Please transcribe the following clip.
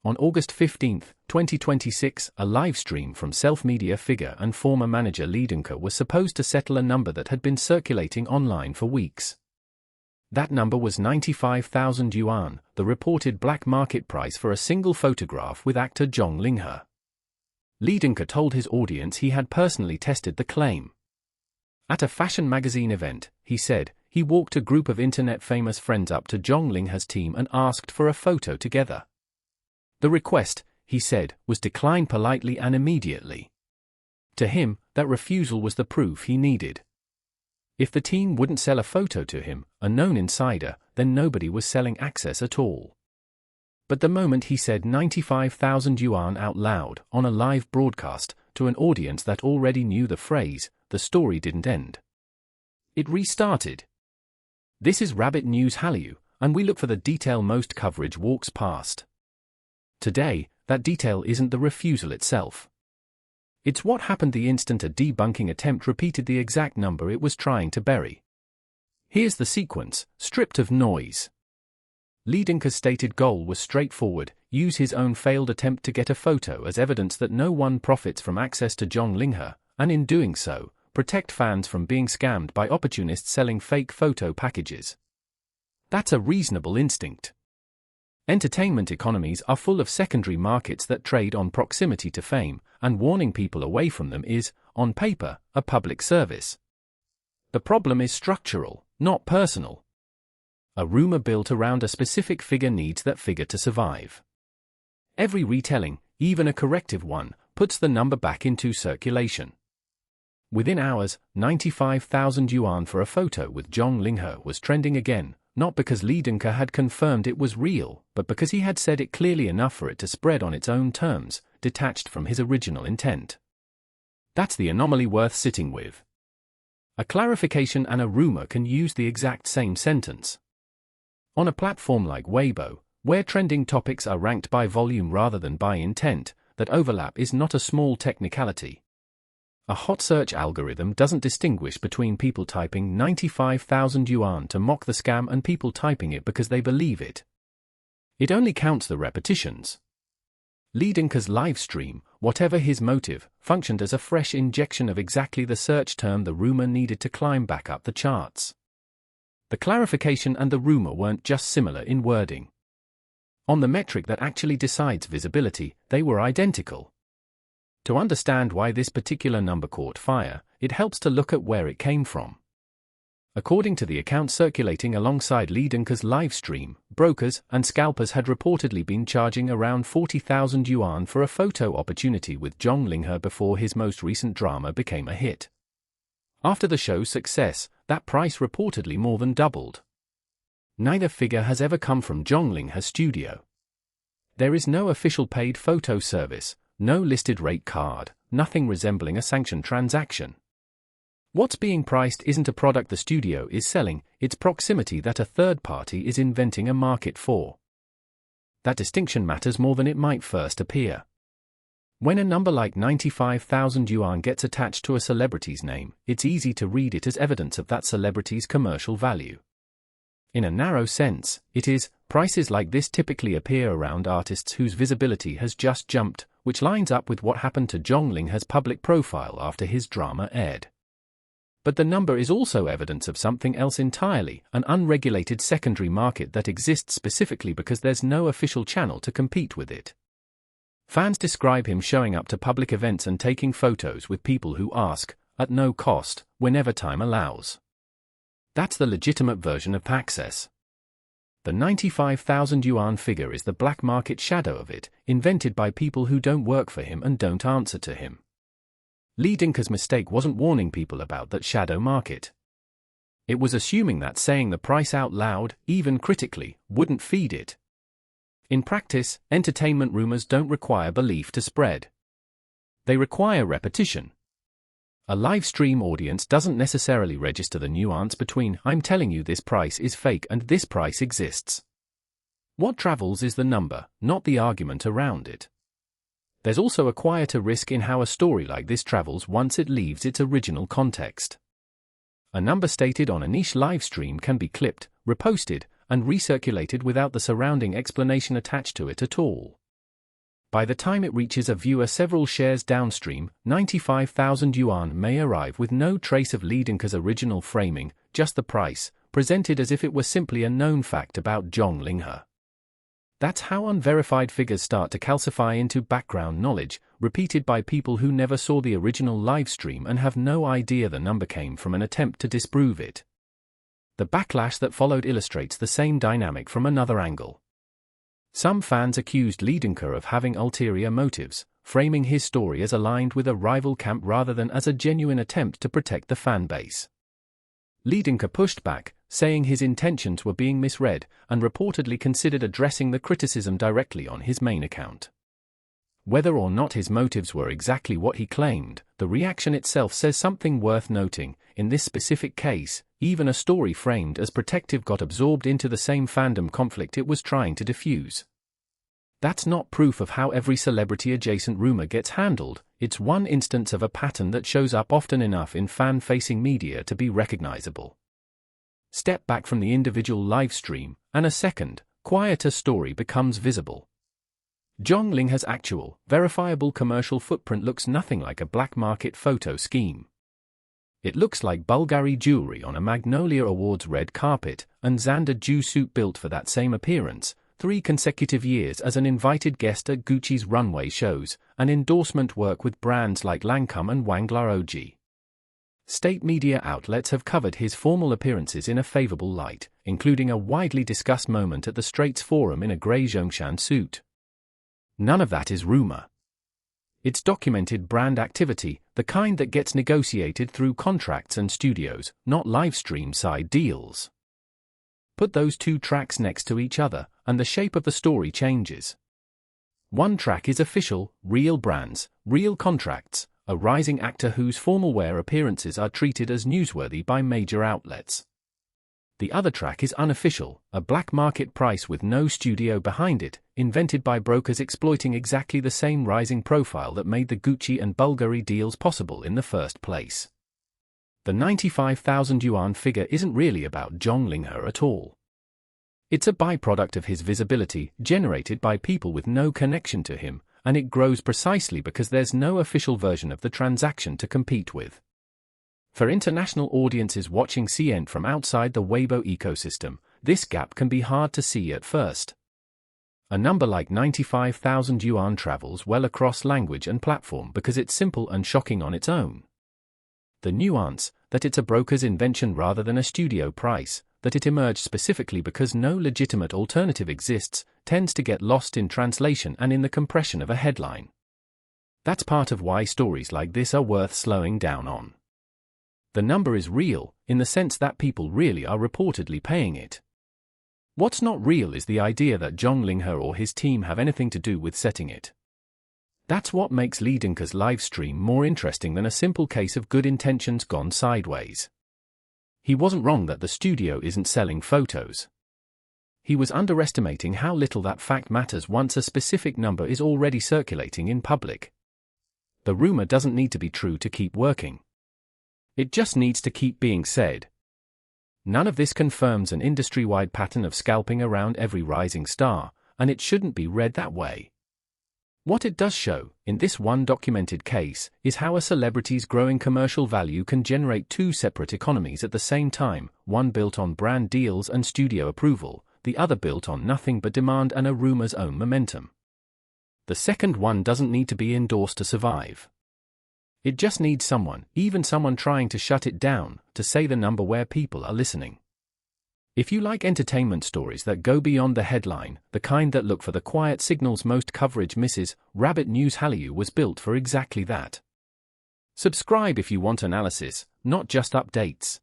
On August 15, 2026, a live stream from self-media figure and former manager Linghe was supposed to settle a number that had been circulating online for weeks. That number was 95,000 yuan, the reported black market price for a single photograph with actor Zhang Linghe. Linghe told his audience he had personally tested the claim. At a fashion magazine event, he said, he walked a group of internet-famous friends up to Zhang Linghe's team and asked for a photo together. The request, he said, was declined politely and immediately. To him, that refusal was the proof he needed. If the team wouldn't sell a photo to him, a known insider, then nobody was selling access at all. But the moment he said 95,000 yuan out loud on a live broadcast to an audience that already knew the phrase, the story didn't end. It restarted. This is Rabbit News Hallyu, and we look for the detail most coverage walks past. Today, that detail isn't the refusal itself. It's what happened the instant a debunking attempt repeated the exact number it was trying to bury. Here's the sequence, stripped of noise. Linghe's stated goal was straightforward: use his own failed attempt to get a photo as evidence that no one profits from access to Zhang Linghe, and in doing so, protect fans from being scammed by opportunists selling fake photo packages. That's a reasonable instinct. Entertainment economies are full of secondary markets that trade on proximity to fame, and warning people away from them is, on paper, a public service. The problem is structural, not personal. A rumor built around a specific figure needs that figure to survive. Every retelling, even a corrective one, puts the number back into circulation. Within hours, 95,000 yuan for a photo with Zhang Linghe was trending again, not because Linghe had confirmed it was real, but because he had said it clearly enough for it to spread on its own terms, detached from his original intent. That's the anomaly worth sitting with. A clarification and a rumor can use the exact same sentence. On a platform like Weibo, where trending topics are ranked by volume rather than by intent, that overlap is not a small technicality. A hot search algorithm doesn't distinguish between people typing 95,000 yuan to mock the scam and people typing it because they believe it. It only counts the repetitions. Linghe's live stream, whatever his motive, functioned as a fresh injection of exactly the search term the rumor needed to climb back up the charts. The clarification and the rumor weren't just similar in wording. On the metric that actually decides visibility, they were identical. To understand why this particular number caught fire, it helps to look at where it came from. According to the account circulating alongside Linghe's live stream, brokers and scalpers had reportedly been charging around 40,000 yuan for a photo opportunity with Zhang Linghe before his most recent drama became a hit. After the show's success, that price reportedly more than doubled. Neither figure has ever come from Zhang Linghe's studio. There is no official paid photo service, no listed rate card, nothing resembling a sanctioned transaction. What's being priced isn't a product the studio is selling, it's proximity that a third party is inventing a market for. That distinction matters more than it might first appear. When a number like 95,000 yuan gets attached to a celebrity's name, it's easy to read it as evidence of that celebrity's commercial value. In a narrow sense, it is. Prices like this typically appear around artists whose visibility has just jumped, which lines up with what happened to Zhang Linghe's public profile after his drama aired. But the number is also evidence of something else entirely, an unregulated secondary market that exists specifically because there's no official channel to compete with it. Fans describe him showing up to public events and taking photos with people who ask, at no cost, whenever time allows. That's the legitimate version of access. The 95,000 yuan figure is the black market shadow of it, invented by people who don't work for him and don't answer to him. Linghe's mistake wasn't warning people about that shadow market. It was assuming that saying the price out loud, even critically, wouldn't feed it. In practice, entertainment rumors don't require belief to spread. They require repetition. A live stream audience doesn't necessarily register the nuance between "I'm telling you this price is fake" and "this price exists." What travels is the number, not the argument around it. There's also a quieter risk in how a story like this travels once it leaves its original context. A number stated on a niche live stream can be clipped, reposted, and recirculated without the surrounding explanation attached to it at all. By the time it reaches a viewer several shares downstream, 95,000 yuan may arrive with no trace of Li Dingke's original framing, just the price, presented as if it were simply a known fact about Zhang Linghe. That's how unverified figures start to calcify into background knowledge, repeated by people who never saw the original live stream and have no idea the number came from an attempt to disprove it. The backlash that followed illustrates the same dynamic from another angle. Some fans accused Li Dingke of having ulterior motives, framing his story as aligned with a rival camp rather than as a genuine attempt to protect the fan base. Li Dingke pushed back, saying his intentions were being misread, and reportedly considered addressing the criticism directly on his main account. Whether or not his motives were exactly what he claimed, the reaction itself says something worth noting. In this specific case, even a story framed as protective got absorbed into the same fandom conflict it was trying to diffuse. That's not proof of how every celebrity-adjacent rumor gets handled, it's one instance of a pattern that shows up often enough in fan-facing media to be recognizable. Step back from the individual live stream, and a second, quieter story becomes visible. Zhang Linghe's actual, verifiable commercial footprint looks nothing like a black market photo scheme. It looks like Bulgari jewelry on a Magnolia Awards red carpet, and Xander Jew suit built for that same appearance, 3 consecutive years as an invited guest at Gucci's runway shows, and endorsement work with brands like Lancome and Wrangler OG. State media outlets have covered his formal appearances in a favorable light, including a widely discussed moment at the Straits Forum in a grey Zhongshan suit. None of that is rumor. It's documented brand activity, the kind that gets negotiated through contracts and studios, not livestream side deals. Put those two tracks next to each other, and the shape of the story changes. One track is official, real brands, real contracts, a rising actor whose formal wear appearances are treated as newsworthy by major outlets. The other track is unofficial, a black market price with no studio behind it, invented by brokers exploiting exactly the same rising profile that made the Gucci and Bulgari deals possible in the first place. The 95,000 yuan figure isn't really about Zhang Linghe at all. It's a byproduct of his visibility, generated by people with no connection to him, and it grows precisely because there's no official version of the transaction to compete with. For international audiences watching C-ent from outside the Weibo ecosystem, this gap can be hard to see at first. A number like 95,000 yuan travels well across language and platform because it's simple and shocking on its own. The nuance, that it's a broker's invention rather than a studio price, that it emerged specifically because no legitimate alternative exists, tends to get lost in translation and in the compression of a headline. That's part of why stories like this are worth slowing down on. The number is real, in the sense that people really are reportedly paying it. What's not real is the idea that Zhang Linghe or his team have anything to do with setting it. That's what makes Li Dingke's live stream more interesting than a simple case of good intentions gone sideways. He wasn't wrong that the studio isn't selling photos. He was underestimating how little that fact matters once a specific number is already circulating in public. The rumor doesn't need to be true to keep working. It just needs to keep being said. None of this confirms an industry-wide pattern of scalping around every rising star, and it shouldn't be read that way. What it does show, in this one documented case, is how a celebrity's growing commercial value can generate two separate economies at the same time, one built on brand deals and studio approval, the other built on nothing but demand and a rumor's own momentum. The second one doesn't need to be endorsed to survive. It just needs someone, even someone trying to shut it down, to say the number where people are listening. If you like entertainment stories that go beyond the headline, the kind that look for the quiet signals most coverage misses, Rabbit News Hallyu was built for exactly that. Subscribe if you want analysis, not just updates.